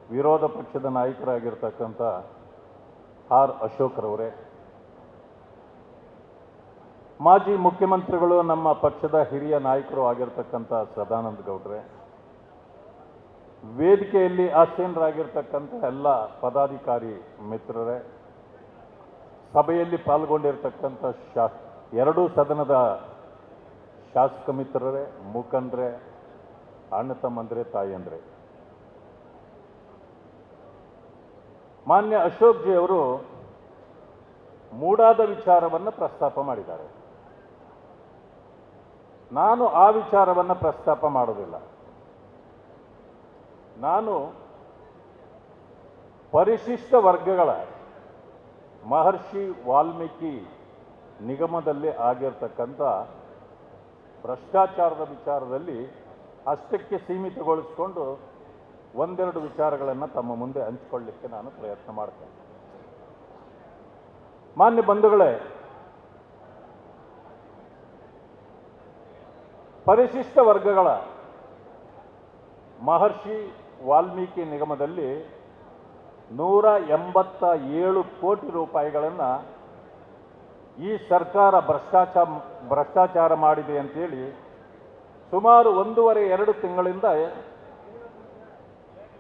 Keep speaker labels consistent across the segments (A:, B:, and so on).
A: ವಿರೋಧ ಪಕ್ಷದ ನಾಯಕರಾಗಿರ್ತಕ್ಕಂಥ ಆರ್ ಅಶೋಕ್ರವರೇ, ಮಾಜಿ ಮುಖ್ಯಮಂತ್ರಿಗಳು ನಮ್ಮ ಪಕ್ಷದ ಹಿರಿಯ ನಾಯಕರು ಆಗಿರ್ತಕ್ಕಂಥ ಸದಾನಂದ ಗೌಡ್ರೆ, ವೇದಿಕೆಯಲ್ಲಿ ಆಸೀನರಾಗಿರ್ತಕ್ಕಂಥ ಎಲ್ಲ ಪದಾಧಿಕಾರಿ ಮಿತ್ರರೇ, ಸಭೆಯಲ್ಲಿ ಪಾಲ್ಗೊಂಡಿರ್ತಕ್ಕಂಥ ಎರಡೂ ಸದನದ ಶಾಸಕ ಮಿತ್ರರೇ, ಮುಖಂಡರೇ, ಅಣ್ಣ ತಮ್ಮಂದ್ರೆ, ತಾಯಂದ್ರೆ, ಮಾನ್ಯ ಅಶೋಕ್ ಜಿ ಅವರು ಮೂಡಾದ ವಿಚಾರವನ್ನು ಪ್ರಸ್ತಾಪ ಮಾಡಿದ್ದಾರೆ. ನಾನು ಆ ವಿಚಾರವನ್ನು ಪ್ರಸ್ತಾಪ ಮಾಡೋದಿಲ್ಲ. ನಾನು ಪರಿಶಿಷ್ಟ ವರ್ಗಗಳ ಮಹರ್ಷಿ ವಾಲ್ಮೀಕಿ ನಿಗಮದಲ್ಲಿ ಆಗಿರ್ತಕ್ಕಂಥ ಭ್ರಷ್ಟಾಚಾರದ ವಿಚಾರದಲ್ಲಿ ಅಷ್ಟಕ್ಕೆ ಸೀಮಿತಗೊಳಿಸಿಕೊಂಡು ಒಂದೆರಡು ವಿಚಾರಗಳನ್ನು ತಮ್ಮ ಮುಂದೆ ಹಂಚಿಕೊಳ್ಳಲಿಕ್ಕೆ ನಾನು ಪ್ರಯತ್ನ ಮಾಡ್ತೇನೆ. ಮಾನ್ಯ ಬಂಧುಗಳೇ, ಪರಿಶಿಷ್ಟ ವರ್ಗಗಳ ಮಹರ್ಷಿ ವಾಲ್ಮೀಕಿ ನಿಗಮದಲ್ಲಿ 187 ಕೋಟಿ ರೂಪಾಯಿಗಳನ್ನು ಈ ಸರ್ಕಾರ ಭ್ರಷ್ಟಾಚಾರ ಮಾಡಿದೆ ಅಂತೇಳಿ ಸುಮಾರು 1.5-2 ತಿಂಗಳಿಂದ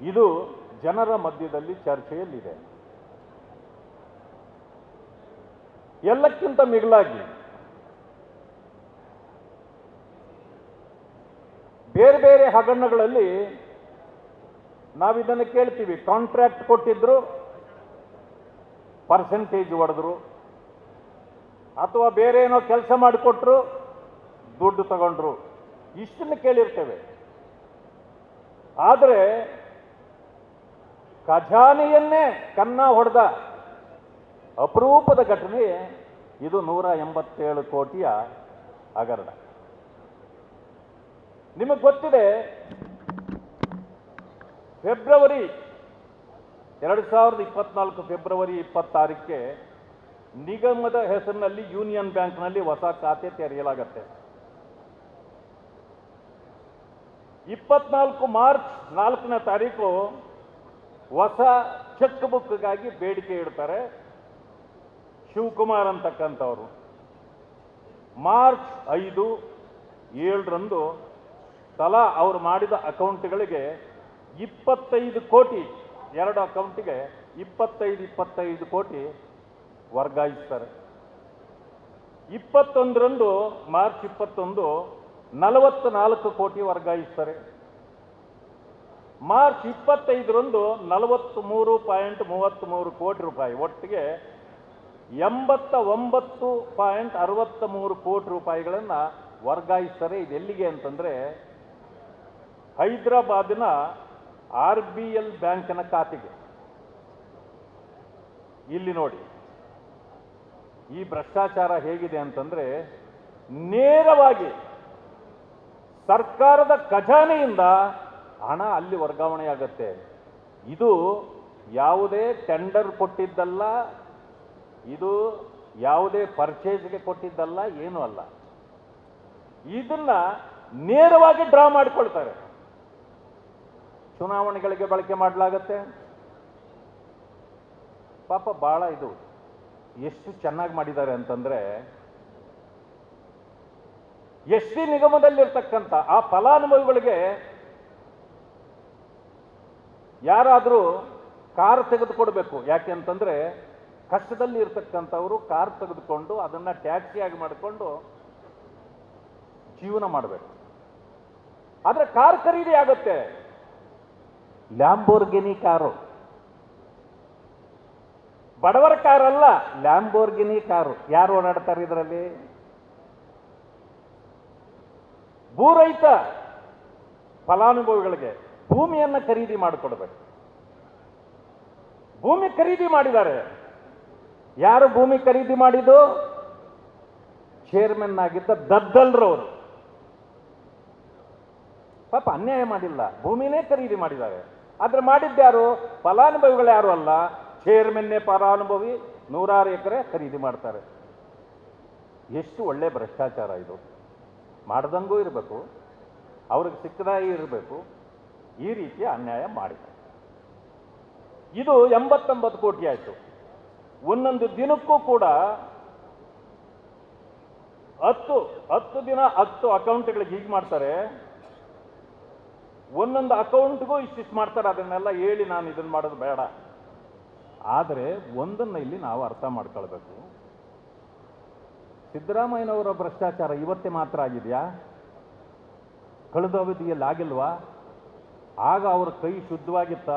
A: ಇದು ಜನರ ಮಧ್ಯದಲ್ಲಿ ಚರ್ಚೆಯಲ್ಲಿದೆ. ಎಲ್ಲಕ್ಕಿಂತ ಮಿಗಿಲಾಗಿ ಬೇರೆ ಬೇರೆ ಹಗರಣಗಳಲ್ಲಿ ನಾವಿದನ್ನು ಕೇಳ್ತೀವಿ. ಕಾಂಟ್ರಾಕ್ಟ್ ಕೊಟ್ಟಿದ್ರು, ಪರ್ಸೆಂಟೇಜ್ ಹೊಡೆದ್ರು, ಅಥವಾ ಬೇರೆ ಏನೋ ಕೆಲಸ ಮಾಡಿಕೊಟ್ರು, ದುಡ್ಡು ತಗೊಂಡ್ರು, ಇಷ್ಟನ್ನು ಕೇಳಿರ್ತೇವೆ. ಆದರೆ ಖಜಾನೆಯನ್ನೇ ಕನ್ನ ಹೊಡೆದ ಅಪರೂಪದ ಘಟನೆ ಇದು 187 ಕೋಟಿಯ ಹಗರಣ. ನಿಮಗೆ ಗೊತ್ತಿದೆ, ಫೆಬ್ರವರಿ 2024 ಫೆಬ್ರವರಿ 26ಕ್ಕೆ ನಿಗಮದ ಹೆಸರಿನಲ್ಲಿ ಯೂನಿಯನ್ ಬ್ಯಾಂಕ್ನಲ್ಲಿ ಹೊಸ ಖಾತೆ ತೆರೆಯಲಾಗತ್ತೆ. 24 ಮಾರ್ಚ್ 4ನೇ ತಾರೀಕು ಹೊಸ ಚೆಕ್ ಬುಕ್ಗಾಗಿ ಬೇಡಿಕೆ ಇಡ್ತಾರೆ ಶಿವಕುಮಾರ್ ಅಂತಕ್ಕಂಥವ್ರು. ಮಾರ್ಚ್ 5, 7ರಂದು ತಲಾ ಅವರು ಮಾಡಿದ ಅಕೌಂಟ್ಗಳಿಗೆ 25 ಕೋಟಿ, 2 ಅಕೌಂಟಿಗೆ 25 ಕೋಟಿ ವರ್ಗಾಯಿಸ್ತಾರೆ. 21ರಂದು ಮಾರ್ಚ್ 21 44 ಕೋಟಿ ವರ್ಗಾಯಿಸ್ತಾರೆ. ಮಾರ್ಚ್ 25ರಂದು 43.33 ಕೋಟಿ ರೂಪಾಯಿ, ಒಟ್ಟಿಗೆ 89.63 ಕೋಟಿ ರೂಪಾಯಿಗಳನ್ನು ವರ್ಗಾಯಿಸ್ತಾರೆ. ಇದೆಲ್ಲಿಗೆ ಅಂತಂದ್ರೆ ಹೈದರಾಬಾದಿನ RBL ಬ್ಯಾಂಕಿನ ಖಾತೆಗೆ. ಇಲ್ಲಿ ನೋಡಿ ಈ ಭ್ರಷ್ಟಾಚಾರ ಹೇಗಿದೆ ಅಂತಂದ್ರೆ ನೇರವಾಗಿ ಸರ್ಕಾರದ ಖಜಾನೆಯಿಂದ ಹಣ ಅಲ್ಲಿ ವರ್ಗಾವಣೆಯಾಗತ್ತೆ. ಇದು ಯಾವುದೇ ಟೆಂಡರ್ ಕೊಟ್ಟಿದ್ದಲ್ಲ, ಇದು ಯಾವುದೇ ಪರ್ಚೇಸ್ಗೆ ಕೊಟ್ಟಿದ್ದಲ್ಲ, ಏನೂ ಅಲ್ಲ. ಇದನ್ನ ನೇರವಾಗಿ ಡ್ರಾ ಮಾಡಿಕೊಳ್ತಾರೆ, ಚುನಾವಣೆಗಳಿಗೆ ಬಳಕೆ ಮಾಡಲಾಗತ್ತೆ. ಪಾಪ ಬಹಳ ಇದು ಎಷ್ಟು ಚೆನ್ನಾಗಿ ಮಾಡಿದ್ದಾರೆ ಅಂತಂದ್ರೆ, ಎಸ್ಟಿ ನಿಗಮದಲ್ಲಿರ್ತಕ್ಕಂಥ ಆ ಫಲಾನುಭವಿಗಳಿಗೆ ಯಾರಾದರೂ ಕಾರ್ ತೆಗೆದುಕೊಡ್ಬೇಕು. ಯಾಕೆ ಅಂತಂದ್ರೆ ಕಷ್ಟದಲ್ಲಿ ಇರ್ತಕ್ಕಂಥವರು ಕಾರ್ ತೆಗೆದುಕೊಂಡು ಅದನ್ನ ಟ್ಯಾಕ್ಸಿಯಾಗಿ ಮಾಡಿಕೊಂಡು ಜೀವನ ಮಾಡಬೇಕು. ಆದ್ರೆ ಕಾರ್ ಖರೀದಿ ಆಗುತ್ತೆ, ಲ್ಯಾಂಬೋರ್ಗಿನಿ ಕಾರು, ಬಡವರ ಕಾರಲ್ಲ, ಲ್ಯಾಂಬೋರ್ಗಿನಿ ಕಾರು. ಯಾರು ಓಡಾಡ್ತಾರೆ ಇದರಲ್ಲಿ? ಭೂರಹಿತ ಫಲಾನುಭವಿಗಳಿಗೆ ಭೂಮಿಯನ್ನ ಖರೀದಿ ಮಾಡಿಕೊಡ್ಬೇಕು. ಭೂಮಿ ಖರೀದಿ ಮಾಡಿದ್ದಾರೆ. ಯಾರು ಭೂಮಿ ಖರೀದಿ ಮಾಡಿದ್ದು? ಚೇರ್ಮನ್ ಆಗಿದ್ದ ದದ್ದಲ್ರವರು. ಪಾಪ ಅನ್ಯಾಯ ಮಾಡಿಲ್ಲ, ಭೂಮಿನೇ ಖರೀದಿ ಮಾಡಿದ್ದಾರೆ. ಆದ್ರೆ ಮಾಡಿದ್ಯಾರು? ಫಲಾನುಭವಿಗಳು ಯಾರು ಅಲ್ಲ, ಚೇರ್ಮನ್ನೇ ಫಲಾನುಭವಿ. 100 ಎಕರೆ ಖರೀದಿ ಮಾಡ್ತಾರೆ. ಎಷ್ಟು ಒಳ್ಳೆ ಭ್ರಷ್ಟಾಚಾರ ಇದು! ಮಾಡ್ದಂಗೂ ಇರಬೇಕು, ಅವ್ರಿಗೆ ಸಿಕ್ಕದಾಗಿ ಇರಬೇಕು. ಈ ರೀತಿಯ ಅನ್ಯಾಯ ಮಾಡಿದ್ದಾರೆ. ಇದು 89 ಕೋಟಿ ಆಯಿತು. ಒಂದೊಂದು ದಿನಕ್ಕೂ ಕೂಡ 10 ದಿನ 10 ಅಕೌಂಟ್ಗಳಿಗೆ ಹೀಗೆ ಮಾಡ್ತಾರೆ. ಒಂದೊಂದು ಅಕೌಂಟ್ಗೂ ಇಷ್ಟಿಷ್ಟು ಮಾಡ್ತಾರೆ. ಅದನ್ನೆಲ್ಲ ಹೇಳಿ ನಾನು ಇದನ್ನು ಮಾಡೋದು ಬೇಡ. ಆದರೆ ಒಂದನ್ನು ಇಲ್ಲಿ ನಾವು ಅರ್ಥ ಮಾಡ್ಕೊಳ್ಬೇಕು. ಸಿದ್ದರಾಮಯ್ಯನವರ ಭ್ರಷ್ಟಾಚಾರ ಇವತ್ತೇ ಮಾತ್ರ ಆಗಿದೆಯಾ? ಕಳೆದ ಅವಧಿಯಲ್ಲಿ ಆಗಿಲ್ವಾ? ಆಗ ಅವರ ಕೈ ಶುದ್ಧವಾಗಿತ್ತ?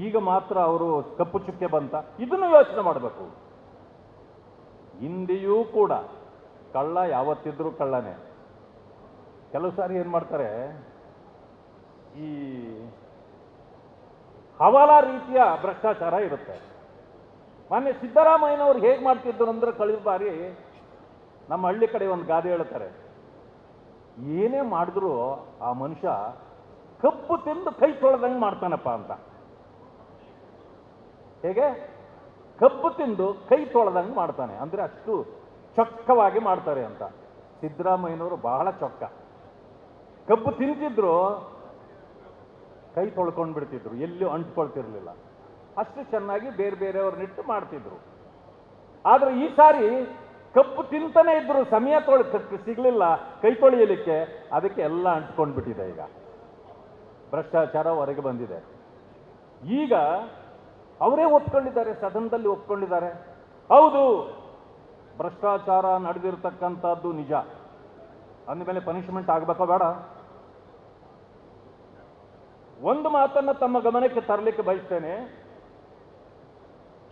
A: ಈಗ ಮಾತ್ರ ಅವರು ಕಪ್ಪು ಚುಕ್ಕೆ ಬಂತ? ಇದನ್ನು ಯೋಚನೆ ಮಾಡಬೇಕು. ಹಿಂದೆಯೂ ಕೂಡ ಕಳ್ಳ ಯಾವತ್ತಿದ್ರೂ ಕಳ್ಳನೇ. ಕೆಲವು ಸಾರಿ ಏನು ಮಾಡ್ತಾರೆ, ಈ ಹವಾಲಾ ರೀತಿಯ ಭ್ರಷ್ಟಾಚಾರ ಇರುತ್ತೆ. ಮೊನ್ನೆ ಸಿದ್ದರಾಮಯ್ಯನವ್ರು ಹೇಗೆ ಮಾಡ್ತಿದ್ರು ಅಂದ್ರೆ, ಕಳೆದ ಬಾರಿ ನಮ್ಮ ಹಳ್ಳಿ ಕಡೆ ಒಂದು ಗಾದೆ ಹೇಳ್ತಾರೆ, ಏನೇ ಮಾಡಿದ್ರು ಆ ಮನುಷ್ಯ ಕಬ್ಬು ತಿಂದು ಕೈ ತೊಳೆದಂಗೆ ಮಾಡ್ತಾನಪ್ಪ ಅಂತ. ಹೇಗೆ? ಕಬ್ಬು ತಿಂದು ಕೈ ತೊಳೆದಂಗೆ ಮಾಡ್ತಾನೆ ಅಂದ್ರೆ ಅಷ್ಟು ಚೊಕ್ಕವಾಗಿ ಮಾಡ್ತಾರೆ ಅಂತ. ಸಿದ್ದರಾಮಯ್ಯನವರು ಬಹಳ ಚೊಕ್ಕ. ಕಬ್ಬು ತಿಂತಿದ್ರು, ಕೈ ತೊಳ್ಕೊಂಡು ಬಿಡ್ತಿದ್ರು, ಎಲ್ಲಿಯೂ ಅಂಟ್ಕೊಳ್ತಿರ್ಲಿಲ್ಲ. ಅಷ್ಟು ಚೆನ್ನಾಗಿ ಬೇರೆ ಬೇರೆಯವ್ರನ್ನಿಟ್ಟು ಮಾಡ್ತಿದ್ರು. ಆದ್ರೆ ಈ ಸಾರಿ ಕಬ್ಬು ತಿಂತಾನೆ ಇದ್ರು, ಸಮಯ ಸಿಗ್ಲಿಲ್ಲ ಕೈ ತೊಳೆಯಲಿಕ್ಕೆ, ಅದಕ್ಕೆ ಎಲ್ಲ ಅಂಟ್ಕೊಂಡು ಬಿಟ್ಟಿದೆ. ಈಗ ಭ್ರಷ್ಟಾಚಾರ ಹೊರಗೆ ಬಂದಿದೆ. ಈಗ ಅವರೇ ಒಪ್ಕೊಂಡಿದ್ದಾರೆ, ಸದನದಲ್ಲಿ ಒಪ್ಕೊಂಡಿದ್ದಾರೆ, ಹೌದು ಭ್ರಷ್ಟಾಚಾರ ನಡೆದಿರ್ತಕ್ಕಂಥದ್ದು ನಿಜ. ಅಂದಮೇಲೆ ಪನಿಷ್ಮೆಂಟ್ ಆಗಬೇಕೋ ಬೇಡ? ಒಂದು ಮಾತನ್ನ ತಮ್ಮ ಗಮನಕ್ಕೆ ತರಲಿಕ್ಕೆ ಬಯಸ್ತೇನೆ.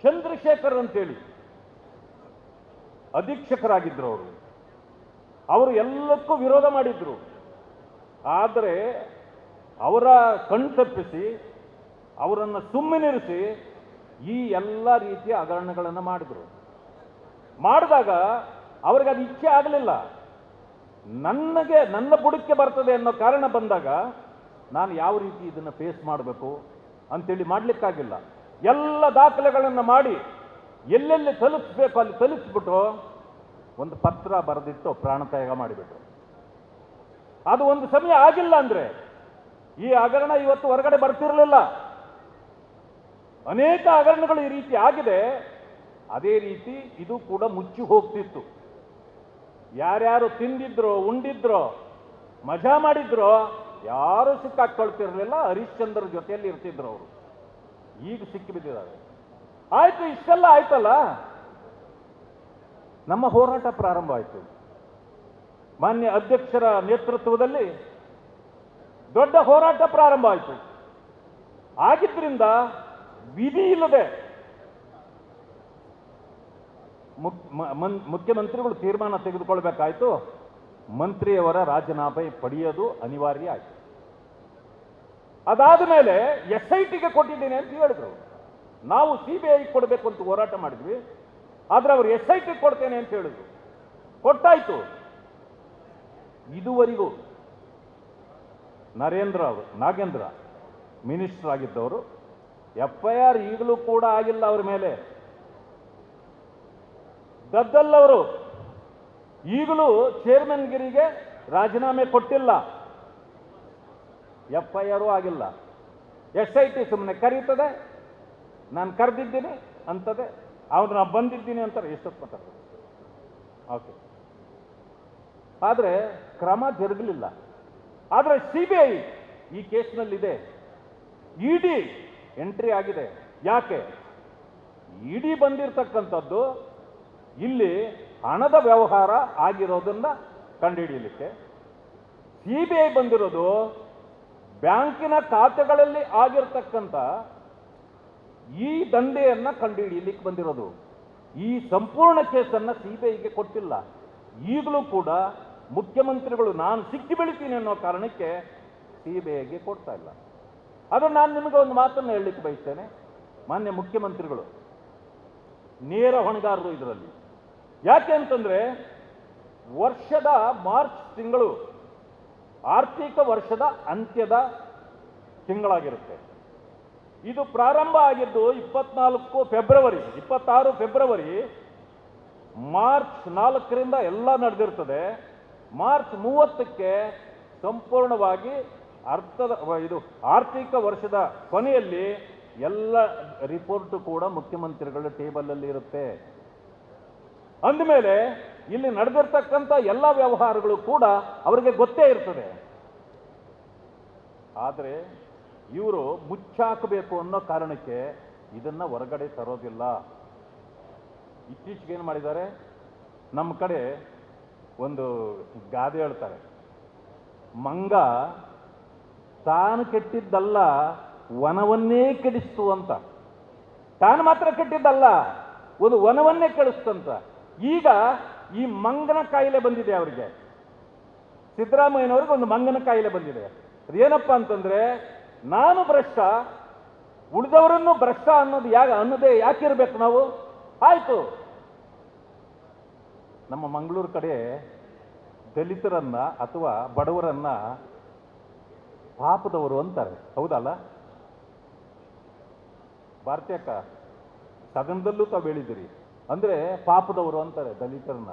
A: ಚಂದ್ರಶೇಖರ್ ಅಂತೇಳಿ ಅಧೀಕ್ಷಕರಾಗಿದ್ರು. ಅವರು ಎಲ್ಲಕ್ಕೂ ವಿರೋಧ ಮಾಡಿದ್ರು. ಆದರೆ ಅವರ ಕಣ್ತಪ್ಪಿಸಿ ಅವರನ್ನು ಸುಮ್ಮನಿರಿಸಿ ಈ ಎಲ್ಲ ರೀತಿಯ ಹಗರಣಗಳನ್ನು ಮಾಡಿದ್ರು. ಮಾಡಿದಾಗ ಅವ್ರಿಗೆ ಅದು ಇಚ್ಛೆ ಆಗಲಿಲ್ಲ. ನನ್ನ ಬುಡಕ್ಕೆ ಬರ್ತದೆ ಅನ್ನೋ ಕಾರಣ ಬಂದಾಗ ನಾನು ಯಾವ ರೀತಿ ಇದನ್ನು ಫೇಸ್ ಮಾಡಬೇಕು ಅಂತೇಳಿ ಮಾಡಲಿಕ್ಕಾಗಿಲ್ಲ. ಎಲ್ಲ ದಾಖಲೆಗಳನ್ನು ಮಾಡಿ ಎಲ್ಲೆಲ್ಲಿ ತಲುಪಿಸ್ಬೇಕು ಅಲ್ಲಿ ತಲುಪಿಸ್ಬಿಟ್ಟು ಒಂದು ಪತ್ರ ಬರೆದಿಟ್ಟು ಪ್ರಾಣತ್ಯಾಗ ಮಾಡಿಬಿಟ್ರು. ಅದು ಒಂದು ಸಮಯ ಆಗಿಲ್ಲ ಅಂದ್ರೆ ಈ ಹಗರಣ ಇವತ್ತು ಹೊರಗಡೆ ಬರ್ತಿರಲಿಲ್ಲ. ಅನೇಕ ಹಗರಣಗಳು ಈ ರೀತಿ ಆಗಿದೆ. ಅದೇ ರೀತಿ ಇದು ಕೂಡ ಮುಚ್ಚಿ ಹೋಗ್ತಿತ್ತು. ಯಾರ್ಯಾರು ತಿಂದಿದ್ರೋ, ಉಂಡಿದ್ರೋ, ಮಜಾ ಮಾಡಿದ್ರೋ ಯಾರು ಸಿಕ್ಕಾಕೊಳ್ತಿರ್ಲಿಲ್ಲ. ಹರಿಶ್ಚಂದ್ರ ಜೊತೆಯಲ್ಲಿ ಇರ್ತಿದ್ರು ಅವರು. ಈಗ ಸಿಕ್ಕಿಬಿದ್ದಿದ್ದಾರೆ. ಆಯ್ತು, ಇಷ್ಟೆಲ್ಲ ಆಯ್ತಲ್ಲ, ನಮ್ಮ ಹೋರಾಟ ಪ್ರಾರಂಭ ಆಯಿತು. ಮಾನ್ಯ ಅಧ್ಯಕ್ಷರ ನೇತೃತ್ವದಲ್ಲಿ ದೊಡ್ಡ ಹೋರಾಟ ಪ್ರಾರಂಭ ಆಯಿತು. ಆಗಿದ್ರಿಂದ ವಿಧಿ ಇಲ್ಲದೆ ಮುಖ್ಯಮಂತ್ರಿಗಳು ತೀರ್ಮಾನ ತೆಗೆದುಕೊಳ್ಬೇಕಾಯ್ತು. ಮಂತ್ರಿಯವರ ರಾಜೀನಾಮೆ ಪಡೆಯೋದು ಅನಿವಾರ್ಯ ಆಯಿತು. ಅದಾದ ಮೇಲೆ SITಗೆ ಕೊಟ್ಟಿದ್ದೇನೆ ಅಂತ ಹೇಳಿದ್ರು. ನಾವು CBI ಕೊಡಬೇಕು ಅಂತ ಹೋರಾಟ ಮಾಡಿದ್ವಿ. ಆದ್ರೆ ಅವರು SIT ಕೊಡ್ತೇನೆ ಅಂತ ಹೇಳಿದ್ರು. ಕೊಟ್ಟಾಯ್ತು. ಇದುವರೆಗೂ ನಾಗೇಂದ್ರ ಮಿನಿಸ್ಟರ್ ಆಗಿದ್ದವರು FIR ಈಗಲೂ ಕೂಡ ಆಗಿಲ್ಲ ಅವರ ಮೇಲೆ. ಗದ್ದಲ್ ಅವರು ಈಗಲೂ ಚೇರ್ಮನ್ಗಿರಿಗೆ ರಾಜೀನಾಮೆ ಕೊಟ್ಟಿಲ್ಲ. FIR ಆಗಿಲ್ಲ. SIT ಸುಮ್ಮನೆ ಕರೀತದೆ, ನಾನು ಕರೆದಿದ್ದೀನಿ ಅಂತದೆ, ಅವ್ರು ನಾನು ಬಂದಿದ್ದೀನಿ ಅಂತಾರೆ. ಎಷ್ಟೊತ್ತು ಮಾತಾಡ್ತಾರೆ. ಓಕೆ, ಆದರೆ ಕ್ರಮ ಜರುಗಲಿಲ್ಲ. ಆದರೆ CBI ಈ ಕೇಸ್ನಲ್ಲಿದೆ. ED ಎಂಟ್ರಿ ಆಗಿದೆ. ಯಾಕೆ? ED ಬಂದಿರತಕ್ಕಂಥದ್ದು ಇಲ್ಲಿ ಹಣದ ವ್ಯವಹಾರ ಆಗಿರೋದನ್ನ ಕಂಡುಹಿಡಿಯಲಿಕ್ಕೆ. CBI ಬಂದಿರೋದು ಬ್ಯಾಂಕಿನ ಖಾತೆಗಳಲ್ಲಿ ಆಗಿರ್ತಕ್ಕಂಥ ಈ ದಂಧೆಯನ್ನ ಕಂಡುಹಿಡಿಯಲಿಕ್ಕೆ ಬಂದಿರೋದು. ಈ ಸಂಪೂರ್ಣ ಕೇಸನ್ನು CBIಗೆ ಕೊಟ್ಟಿಲ್ಲ. ಈಗಲೂ ಕೂಡ ಮುಖ್ಯಮಂತ್ರಿಗಳು ನಾನು ಸಿಕ್ಕಿ ಬೀಳ್ತೀನಿ ಅನ್ನೋ ಕಾರಣಕ್ಕೆ CBIಗೆ ಕೊಡ್ತಾ ಇಲ್ಲ. ಅದು ನಾನು ನಿಮಗೆ ಒಂದು ಮಾತನ್ನು ಹೇಳಲಿಕ್ಕೆ ಬಯಸ್ತೇನೆ. ಮಾನ್ಯ ಮುಖ್ಯಮಂತ್ರಿಗಳು ನೇರ ಹೊಣೆಗಾರರು ಇದರಲ್ಲಿ. ಯಾಕೆ ಅಂತಂದ್ರೆ ವರ್ಷದ ಮಾರ್ಚ್ ತಿಂಗಳು ಆರ್ಥಿಕ ವರ್ಷದ ಅಂತ್ಯದ ತಿಂಗಳಾಗಿರುತ್ತೆ. ಇದು ಪ್ರಾರಂಭ ಆಗಿದ್ದು 26 ಫೆಬ್ರವರಿ. ಮಾರ್ಚ್ 4ರಿಂದ ಎಲ್ಲ ನಡೆದಿರ್ತದೆ. ಮಾರ್ಚ್ 30ಕ್ಕೆ ಸಂಪೂರ್ಣವಾಗಿ ಇದು ಆರ್ಥಿಕ ವರ್ಷದ ಕೊನೆಯಲ್ಲಿ ಎಲ್ಲ ರಿಪೋರ್ಟ್ ಕೂಡ ಮುಖ್ಯಮಂತ್ರಿಗಳ ಟೇಬಲಲ್ಲಿ ಇರುತ್ತೆ. ಅಂದಮೇಲೆ ಇಲ್ಲಿ ನಡೆದಿರ್ತಕ್ಕಂಥ ಎಲ್ಲ ವ್ಯವಹಾರಗಳು ಕೂಡ ಅವರಿಗೆ ಗೊತ್ತೇ ಇರ್ತದೆ. ಆದರೆ ಇವರು ಮುಚ್ಚಾಕಬೇಕು ಅನ್ನೋ ಕಾರಣಕ್ಕೆ ಇದನ್ನ ಹೊರಗಡೆ ತರೋದಿಲ್ಲ. ಇತ್ತೀಚೆಗೆ ಏನು ಮಾಡಿದ್ದಾರೆ, ನಮ್ಮ ಕಡೆ ಒಂದು ಗಾದೆ ಹೇಳ್ತಾರೆ, ಮಂಗ ತಾನು ಕೆಟ್ಟಿದ್ದಲ್ಲ ವನವನ್ನೇ ಕೆಡಿಸ್ತು ಅಂತ. ತಾನು ಮಾತ್ರ ಕೆಟ್ಟಿದ್ದಲ್ಲ, ಒಂದು ವನವನ್ನೇ ಕೆಡಿಸ್ತಂತ. ಈಗ ಈ ಮಂಗನ ಕಾಯಿಲೆ ಬಂದಿದೆ ಅವರಿಗೆ, ಸಿದ್ದರಾಮಯ್ಯನವ್ರಿಗೆ ಒಂದು ಮಂಗನ ಕಾಯಿಲೆ ಬಂದಿದೆ. ಅದೇನಪ್ಪ ಅಂತಂದ್ರೆ, ನಾನು ಭ್ರಷ್ಟ, ಉಳಿದವರನ್ನು ಭ್ರಷ್ಟ ಅನ್ನೋದೇ ಯಾಕಿರ್ಬೇಕು ನಾವು? ಆಯ್ತು, ನಮ್ಮ ಮಂಗಳೂರು ಕಡೆ ದಲಿತರನ್ನ ಅಥವಾ ಬಡವರನ್ನ ಪಾಪದವರು ಅಂತಾರೆ, ಹೌದಲ್ಲ ಭಾರತೀಯಕ್ಕ? ಸದನದಲ್ಲೂ ತಾವು ಹೇಳಿದಿರಿ. ಅಂದ್ರೆ ಪಾಪದವರು ಅಂತಾರೆ ದಲಿತರನ್ನ.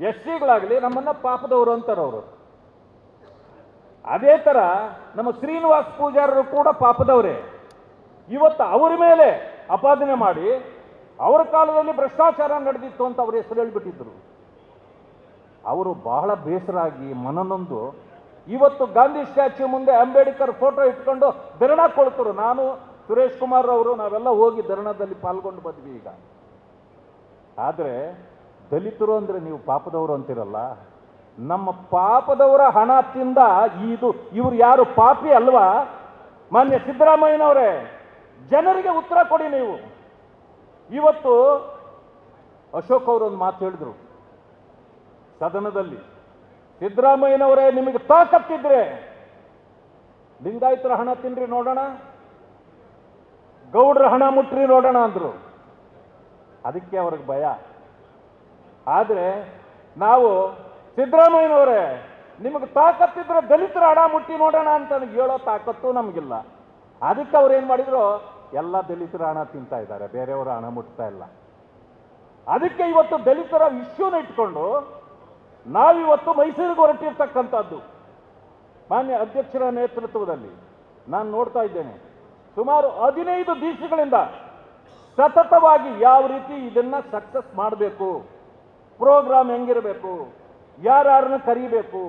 A: ಎಸ್ಟಿಗಳಾಗ್ಲಿ ನಮ್ಮನ್ನ ಪಾಪದವರು ಅಂತಾರೆ ಅವರು. ಅದೇ ತರ ನಮ್ಮ ಶ್ರೀನಿವಾಸ್ ಪೂಜಾರರು ಕೂಡ ಪಾಪದವರೇ. ಇವತ್ತು ಅವರ ಮೇಲೆ ಅಪಾದನೆ ಮಾಡಿ ಅವರ ಕಾಲದಲ್ಲಿ ಭ್ರಷ್ಟಾಚಾರ ನಡೆದಿತ್ತು ಅಂತ ಅವ್ರ ಹೆಸರು ಹೇಳ್ಬಿಟ್ಟಿದ್ರು. ಅವರು ಬಹಳ ಬೇಸರಾಗಿ ಮನನೊಂದು ಇವತ್ತು ಗಾಂಧಿ ಸ್ಟ್ಯಾಚ್ಯೂ ಮುಂದೆ ಅಂಬೇಡ್ಕರ್ ಫೋಟೋ ಇಟ್ಕೊಂಡು ಧರಣ ಕೊಳ್ತರು. ನಾನು ಸುರೇಶ್ ಕುಮಾರ್ ಅವರು ನಾವೆಲ್ಲ ಹೋಗಿ ಧರಣದಲ್ಲಿ ಪಾಲ್ಗೊಂಡು ಬಂದ್ವಿ. ಈಗ ಆದರೆ ದಲಿತರು ಅಂದ್ರೆ ನೀವು ಪಾಪದವರು ಅಂತಿರಲ್ಲ, ನಮ್ಮ ಪಾಪದವರ ಹಣ ತಿಂದ ಇವರು ಯಾರು ಪಾಪಿ ಅಲ್ವಾ? ಮಾನ್ಯ ಸಿದ್ದರಾಮಯ್ಯನವರೇ, ಜನರಿಗೆ ಉತ್ತರ ಕೊಡಿ ನೀವು. ಇವತ್ತು ಅಶೋಕ್ ಅವರು ಒಂದು ಮಾತು ಹೇಳಿದ್ರು ಸದನದಲ್ಲಿ, ಸಿದ್ದರಾಮಯ್ಯನವರೇ ನಿಮಗೆ ತಾಕತ್ತಿದ್ರೆ ಲಿಂಗಾಯತರ ಹಣ ತಿನ್ರಿ ನೋಡೋಣ, ಗೌಡ್ರ ಹಣ ಮುಟ್ರಿ ನೋಡೋಣ ಅಂದ್ರು. ಅದಕ್ಕೆ ಅವ್ರಿಗೆ ಭಯ. ಆದರೆ ನಾವು ಸಿದ್ದರಾಮಯ್ಯನವರೇ ನಿಮಗೆ ತಾಕತ್ತಿದ್ರೆ ದಲಿತರ ಹಣ ಮುಟ್ಟಿ ನೋಡೋಣ ಅಂತ ಹೇಳೋ ತಾಕತ್ತು ನಮಗಿಲ್ಲ. ಅದಕ್ಕೆ ಅವ್ರು ಏನು ಮಾಡಿದ್ರು, ಎಲ್ಲ ದಲಿತರ ಹಣ ತಿಂತಾ ಇದ್ದಾರೆ, ಬೇರೆಯವರ ಹಣ ಮುಟ್ತಾ ಇಲ್ಲ. ಅದಕ್ಕೆ ಇವತ್ತು ದಲಿತರ ಇಶ್ಯೂನ ಇಟ್ಕೊಂಡು ನಾವಿವತ್ತು ಮೈಸೂರಿಗೆ ಹೊರಟಿರ್ತಕ್ಕಂಥದ್ದು. ಮಾನ್ಯ ಅಧ್ಯಕ್ಷರ ನೇತೃತ್ವದಲ್ಲಿ ನಾನು ನೋಡ್ತಾ ಇದ್ದೇನೆ, ಸುಮಾರು 15 ದಿವಸಗಳಿಂದ ಸತತವಾಗಿ ಯಾವ ರೀತಿ ಇದನ್ನ ಸಕ್ಸಸ್ ಮಾಡಬೇಕು, ಪ್ರೋಗ್ರಾಮ್ ಹೆಂಗಿರಬೇಕು, ಯಾರನ್ನ ಕರೀಬೇಕು,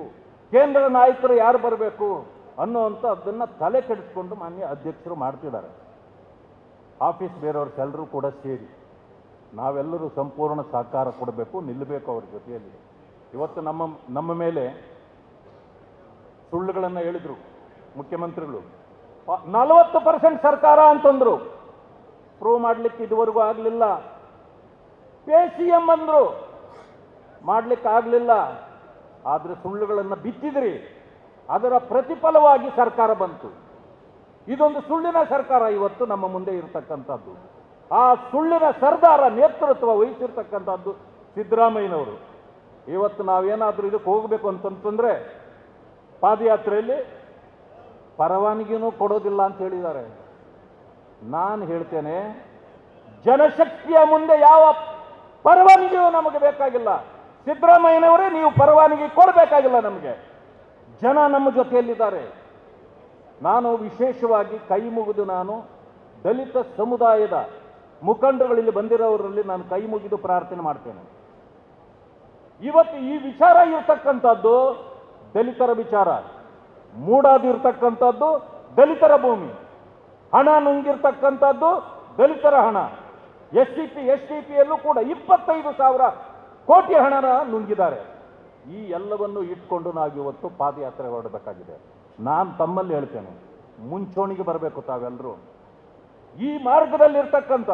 A: ಕೇಂದ್ರ ನಾಯಕರು ಯಾರು ಬರಬೇಕು ಅನ್ನೋವಂಥ ಅದನ್ನ ತಲೆ ಕೆಡಿಸ್ಕೊಂಡು ಮಾನ್ಯ ಅಧ್ಯಕ್ಷರು ಮಾಡ್ತಿದ್ದಾರೆ. ಆಫೀಸ್ ಬೇರೆಯವ್ರಿಗೆಲ್ಲರೂ ಕೂಡ ಸೇರಿ ನಾವೆಲ್ಲರೂ ಸಂಪೂರ್ಣ ಸಹಕಾರ ಕೊಡಬೇಕು, ನಿಲ್ಲಬೇಕು ಅವ್ರ ಜೊತೆಯಲ್ಲಿ. ಇವತ್ತು ನಮ್ಮ ಮೇಲೆ ಸುಳ್ಳುಗಳನ್ನು ಹೇಳಿದ್ರು ಮುಖ್ಯಮಂತ್ರಿಗಳು. 40% ಸರ್ಕಾರ ಅಂತಂದ್ರು, ಪ್ರೂವ್ ಮಾಡಲಿಕ್ಕೆ ಇದುವರೆಗೂ ಆಗಲಿಲ್ಲ. PCM ಅಂದ್ರು, ಮಾಡಲಿಕ್ಕೆ ಆಗಲಿಲ್ಲ. ಆದರೆ ಸುಳ್ಳುಗಳನ್ನು ಬಿತ್ತಿದ್ರಿ, ಅದರ ಪ್ರತಿಫಲವಾಗಿ ಸರ್ಕಾರ ಬಂತು. ಇದೊಂದು ಸುಳ್ಳಿನ ಸರ್ಕಾರ ಇವತ್ತು ನಮ್ಮ ಮುಂದೆ ಇರತಕ್ಕಂಥದ್ದು. ಆ ಸುಳ್ಳಿನ ಸರ್ದಾರ ನೇತೃತ್ವ ವಹಿಸಿರ್ತಕ್ಕಂಥದ್ದು ಸಿದ್ದರಾಮಯ್ಯನವರು. ಇವತ್ತು ನಾವೇನಾದರೂ ಇದಕ್ಕೆ ಹೋಗಬೇಕು ಅಂತಂತಂದ್ರೆ ಪಾದಯಾತ್ರೆಯಲ್ಲಿ ಪರವಾನಗಿನೂ ಕೊಡೋದಿಲ್ಲ ಅಂತ ಹೇಳಿದ್ದಾರೆ. ನಾನು ಹೇಳ್ತೇನೆ, ಜನಶಕ್ತಿಯ ಮುಂದೆ ಯಾವ ಪರವಾನಗಿಯೂ ನಮಗೆ ಬೇಕಾಗಿಲ್ಲ. ಸಿದ್ದರಾಮಯ್ಯನವರೇ ನೀವು ಪರವಾನಗಿ ಕೊಡಬೇಕಾಗಿಲ್ಲ ನಮಗೆ. ಜನ ನಮ್ಮ ಜೊತೆಯಲ್ಲಿದ್ದಾರೆ. ನಾನು ವಿಶೇಷವಾಗಿ ಕೈ ಮುಗಿದು ನಾನು ದಲಿತ ಸಮುದಾಯದ ಮುಖಂಡರುಗಳಲ್ಲಿ ಬಂದಿರೋರಲ್ಲಿ ನಾನು ಕೈ ಮುಗಿದು ಪ್ರಾರ್ಥನೆ ಮಾಡ್ತೇನೆ. ಇವತ್ತು ಈ ವಿಚಾರ ಇರ್ತಕ್ಕಂಥದ್ದು ದಲಿತರ ವಿಚಾರ, ಮೂಡಾದಿರ್ತಕ್ಕಂಥದ್ದು ದಲಿತರ ಭೂಮಿ, ಹಣ ನುಂಗಿರ್ತಕ್ಕಂಥದ್ದು ದಲಿತರ ಹಣ. STPಯಲ್ಲೂ ಕೂಡ 25,000 ಕೋಟಿ ಹಣನ ನುಂಗಿದ್ದಾರೆ. ಈ ಎಲ್ಲವನ್ನು ಇಟ್ಕೊಂಡು ನಾವಿವತ್ತು ಪಾದಯಾತ್ರೆ ಹೊರಡಬೇಕಾಗಿದೆ. ನಾನು ತಮ್ಮಲ್ಲಿ ಹೇಳ್ತೇನೆ, ಮುಂಚೂಣಿಗೆ ಬರಬೇಕು ತಾವೆಲ್ಲರೂ. ಈ ಮಾರ್ಗದಲ್ಲಿರ್ತಕ್ಕಂಥ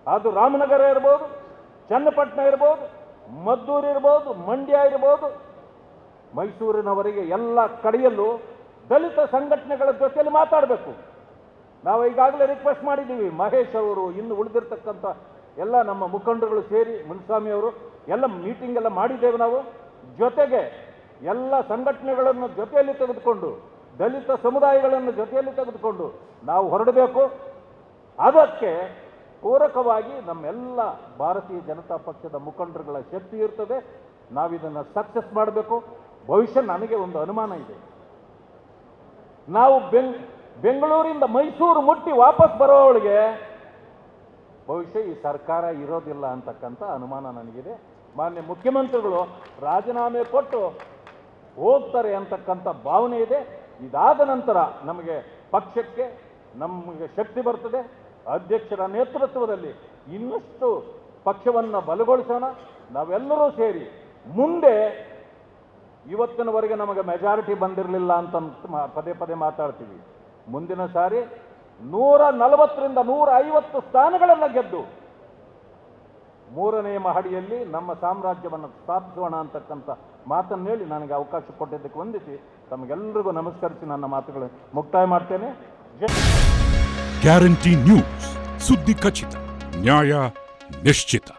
A: ಅದು ರಾಮನಗರ ಇರ್ಬೋದು, ಚನ್ನಪಟ್ಟಣ ಇರ್ಬೋದು, ಮದ್ದೂರು ಇರ್ಬೋದು, ಮಂಡ್ಯ ಇರ್ಬೋದು, ಮೈಸೂರಿನವರೆಗೆ ಎಲ್ಲ ಕಡೆಯಲ್ಲೂ ದಲಿತ ಸಂಘಟನೆಗಳ ಜೊತೆಯಲ್ಲಿ ಮಾತಾಡಬೇಕು. ನಾವು ಈಗಾಗಲೇ ರಿಕ್ವೆಸ್ಟ್ ಮಾಡಿದ್ದೀವಿ. ಮಹೇಶ್ ಅವರು, ಇನ್ನು ಉಳಿದಿರ್ತಕ್ಕಂಥ ಎಲ್ಲ ನಮ್ಮ ಮುಖಂಡರುಗಳು ಸೇರಿ, ಮುನ್ಸ್ವಾಮಿ ಅವರು ಎಲ್ಲ ಮೀಟಿಂಗ್ ಎಲ್ಲ ಮಾಡಿದ್ದೇವೆ ನಾವು. ಜೊತೆಗೆ ಎಲ್ಲ ಸಂಘಟನೆಗಳನ್ನು ಜೊತೆಯಲ್ಲಿ ತೆಗೆದುಕೊಂಡು, ದಲಿತ ಸಮುದಾಯಗಳನ್ನು ಜೊತೆಯಲ್ಲಿ ತೆಗೆದುಕೊಂಡು ನಾವು ಹೊರಡಬೇಕು. ಅದಕ್ಕೆ ಪೂರಕವಾಗಿ ನಮ್ಮೆಲ್ಲ ಭಾರತೀಯ ಜನತಾ ಪಕ್ಷದ ಮುಖಂಡರುಗಳ ಶಕ್ತಿ ಇರ್ತದೆ. ನಾವಿದನ್ನು ಸಕ್ಸಸ್ ಮಾಡಬೇಕು. ಬಹುಶಃ ನನಗೆ ಒಂದು ಅನುಮಾನ ಇದೆ, ನಾವು ಬೆಂಗಳೂರಿಂದ ಮೈಸೂರು ಮುಟ್ಟಿ ವಾಪಸ್ ಬರೋವಳಿಗೆ ಬಹುಶಃ ಈ ಸರ್ಕಾರ ಇರೋದಿಲ್ಲ ಅಂತಕ್ಕಂಥ ಅನುಮಾನ ನನಗಿದೆ. ಮಾನ್ಯ ಮುಖ್ಯಮಂತ್ರಿಗಳು ರಾಜೀನಾಮೆ ಕೊಟ್ಟು ಹೋಗ್ತಾರೆ ಅಂತಕ್ಕಂಥ ಭಾವನೆ ಇದೆ. ಇದಾದ ನಂತರ ನಮಗೆ ಪಕ್ಷಕ್ಕೆ ನಮಗೆ ಶಕ್ತಿ ಬರ್ತದೆ. ಅಧ್ಯಕ್ಷರ ನೇತೃತ್ವದಲ್ಲಿ ಇನ್ನಷ್ಟು ಪಕ್ಷವನ್ನು ಬಲಗೊಳಿಸೋಣ. ನಾವೆಲ್ಲರೂ ಸೇರಿ ಮುಂದೆ ಇವತ್ತಿನವರೆಗೆ ನಮಗೆ ಮೆಜಾರಿಟಿ ಬಂದಿರಲಿಲ್ಲ ಅಂತ ಪದೇ ಪದೇ ಮಾತಾಡ್ತೀವಿ. ಮುಂದಿನ ಸಾರಿ 140ರಿಂದ 150 ಸ್ಥಾನಗಳನ್ನು ಗೆದ್ದು 3ನೇ ಮಹಡಿಯಲ್ಲಿ ನಮ್ಮ ಸಾಮ್ರಾಜ್ಯವನ್ನು ಸ್ಥಾಪಿಸೋಣ ಅಂತಕ್ಕಂಥ ಮಾತನ್ನು ಹೇಳಿ ನನಗೆ ಅವಕಾಶ ಕೊಟ್ಟಿದ್ದಕ್ಕೆ ವಂದಿಸಿ ತಮಗೆಲ್ಲರಿಗೂ ನಮಸ್ಕರಿಸಿ ನನ್ನ ಮಾತುಗಳು ಮುಕ್ತಾಯ ಮಾಡ್ತೇನೆ.
B: ಗ್ಯಾರಂಟಿ ನ್ಯೂಸ್, ಸುದ್ದಿ ಖಚಿತ, ನ್ಯಾಯ ನಿಶ್ಚಿತ.